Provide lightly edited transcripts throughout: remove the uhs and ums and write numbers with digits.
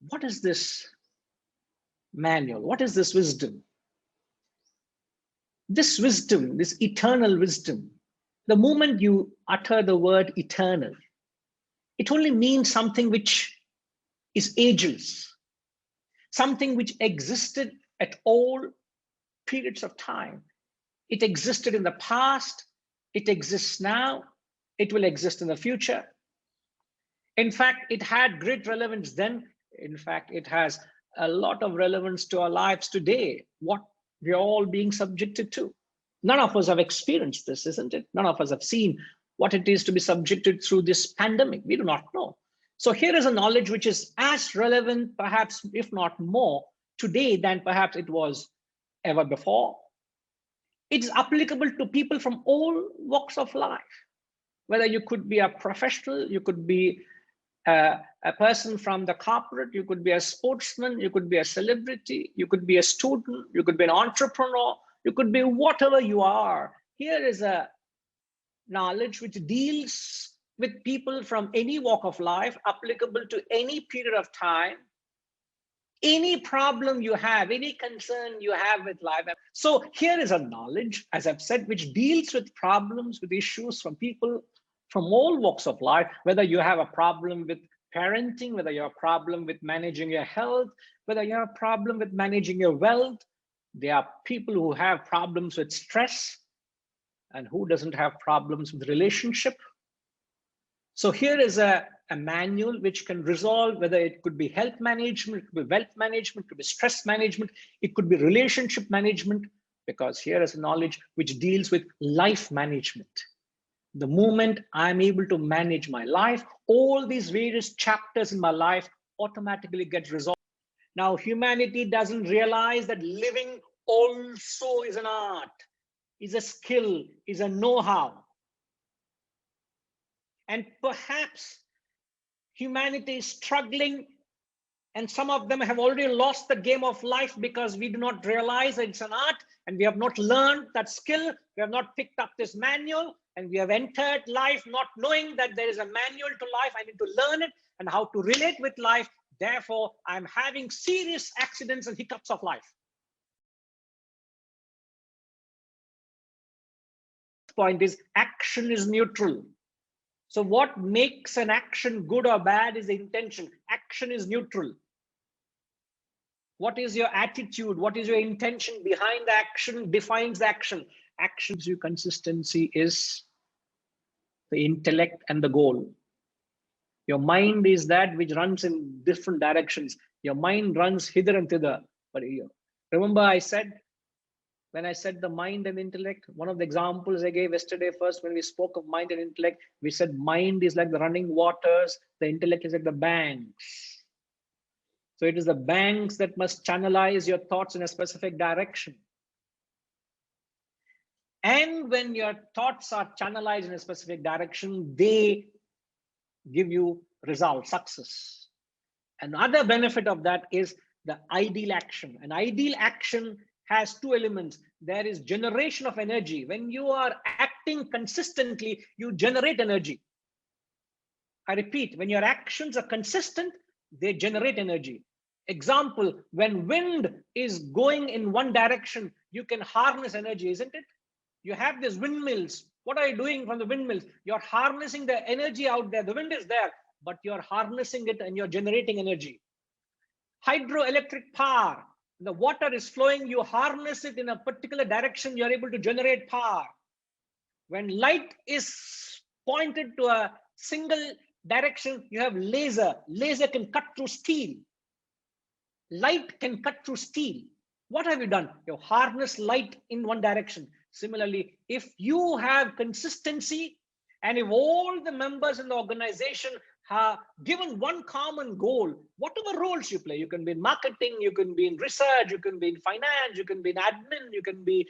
what is this manual? What is this wisdom? This wisdom, this eternal wisdom, the moment you utter the word eternal, it only means something which is ageless, something which existed at all periods of time. It existed in the past, it exists now, it will exist in the future. In fact, it had great relevance then. In fact, it has a lot of relevance to our lives today, what we're all being subjected to. None of us have experienced this, isn't it? None of us have seen what it is to be subjected through this pandemic. We do not know. So here is a knowledge which is as relevant, perhaps, if not more, today than perhaps it was ever before. It's applicable to people from all walks of life. Whether you could be a professional, you could be a person from the corporate, you could be a sportsman, you could be a celebrity, you could be a student, you could be an entrepreneur, you could be whatever you are. Here is a knowledge which deals with people from any walk of life, applicable to any period of time, any problem you have, any concern you have with life. So here is a knowledge, as I've said, which deals with problems, with issues from people from all walks of life, whether you have a problem with parenting, whether you have a problem with managing your health, whether you have a problem with managing your wealth. There are people who have problems with stress, and who doesn't have problems with relationship. So here is a manual which can resolve, whether it could be health management, it could be wealth management, it could be stress management, it could be relationship management, because here is a knowledge which deals with life management. The moment I'm able to manage my life, all these various chapters in my life automatically get resolved. Now, humanity doesn't realize that living also is an art, is a skill, is a know-how. And perhaps humanity is struggling, and some of them have already lost the game of life because we do not realize that it's an art, and we have not learned that skill. We have not picked up this manual, and we have entered life not knowing that there is a manual to life. I need to learn it and how to relate with life. Therefore, I'm having serious accidents and hiccups of life. Point is, action is neutral. So what makes an action good or bad is the intention. Action is neutral. What is your attitude? What is your intention behind the action defines the action. Actions, your consistency is the intellect and the goal. Your mind is that which runs in different directions. Your mind runs hither and thither. But remember I said, when I said the mind and intellect, one of the examples I gave yesterday first, when we spoke of mind and intellect, we said mind is like the running waters, the intellect is like the banks. So it is the banks that must channelize your thoughts in a specific direction. And when your thoughts are channelized in a specific direction, they give you result, success. Another benefit of that is the ideal action. An ideal action has two elements. There is generation of energy. When you are acting consistently, you generate energy. I repeat, when your actions are consistent, they generate energy. Example, when wind is going in one direction, you can harness energy, isn't it? You have these windmills. What are you doing from the windmills? You're harnessing the energy out there. The wind is there, but you're harnessing it and you're generating energy. Hydroelectric power. The water is flowing, you harness it in a particular direction, you're able to generate power. When light is pointed to a single direction, you have laser. Laser can cut through steel. Light can cut through steel. What have you done? You harness light in one direction. Similarly, if you have consistency, and if all the members in the organization are given one common goal, whatever roles you play, you can be in marketing, you can be in research, you can be in finance, you can be in admin, you can be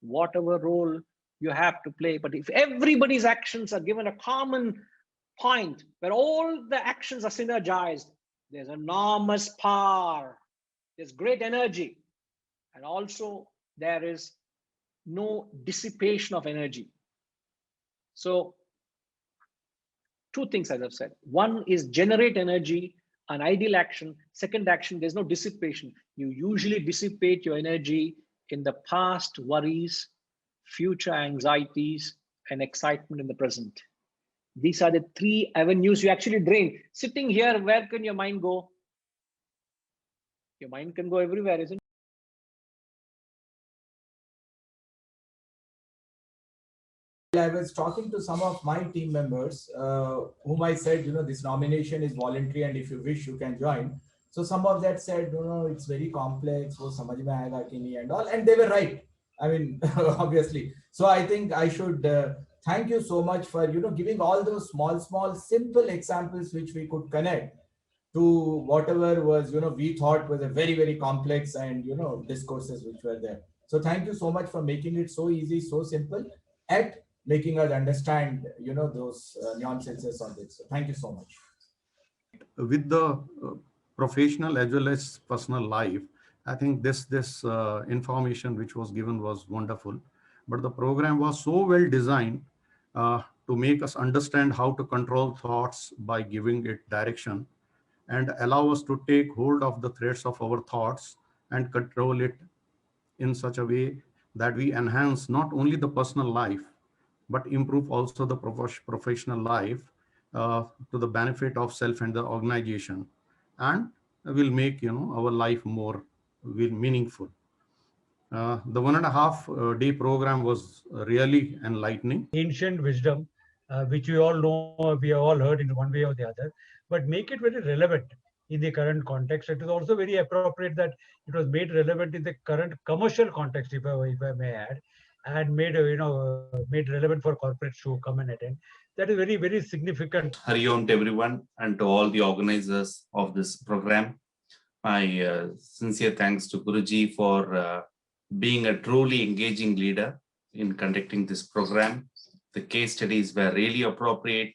whatever role you have to play. But if everybody's actions are given a common point where all the actions are synergized, there's enormous power, there's great energy, and also there is no dissipation of energy. So two things, as I've said. One is generate energy. an ideal action. Second action, there's no dissipation. You usually dissipate your energy in the past worries, future anxieties, and excitement in the present. These are the three avenues you actually drain. Sitting here, where can your mind go? Your mind can go everywhere, isn't it? I was talking to some of my team members, whom I said, this nomination is voluntary, and if you wish, you can join. So some of that said, no, it's very complex, wo samajh mein aayega ki nahi and all, and they were right. I mean, obviously. So I think I should thank you so much for giving all those small, simple examples which we could connect to whatever was we thought was a very complex and discourses which were there. So thank you so much for making it so easy, so simple, at making us understand those nuances on this. So thank you so much. With the professional as well as personal life, I think this information which was given was wonderful, but the program was so well designed to make us understand how to control thoughts by giving it direction and allow us to take hold of the threads of our thoughts and control it in such a way that we enhance not only the personal life, but improve also the professional life to the benefit of self and the organization, and will make our life more meaningful. The 1.5 day program was really enlightening. Ancient wisdom, which we all know, we have all heard in one way or the other, but make it very relevant in the current context. It is also very appropriate that it was made relevant in the current commercial context, if I may add, and made made relevant for corporates to come and attend. That is very significant. Hari Om to everyone and to all the organizers of this program. My sincere thanks to Guruji for being a truly engaging leader in conducting this program. The case studies were really appropriate,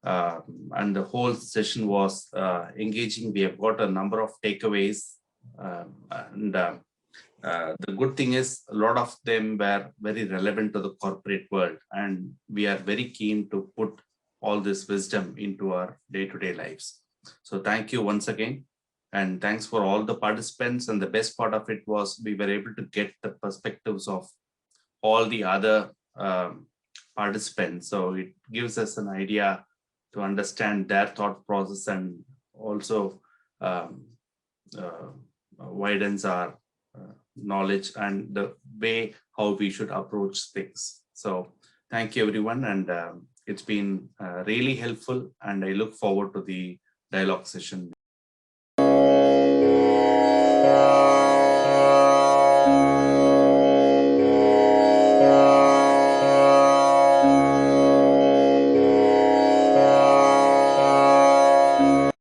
and the whole session was engaging. We have got a number of takeaways, and the good thing is a lot of them were very relevant to the corporate world, and we are very keen to put all this wisdom into our day-to-day lives. So thank you once again, and thanks for all the participants. And the best part of it was we were able to get the perspectives of all the other participants. So it gives us an idea to understand their thought process, and also widens our knowledge and the way how we should approach things. So thank you everyone, and it's been really helpful, and I look forward to the dialogue session.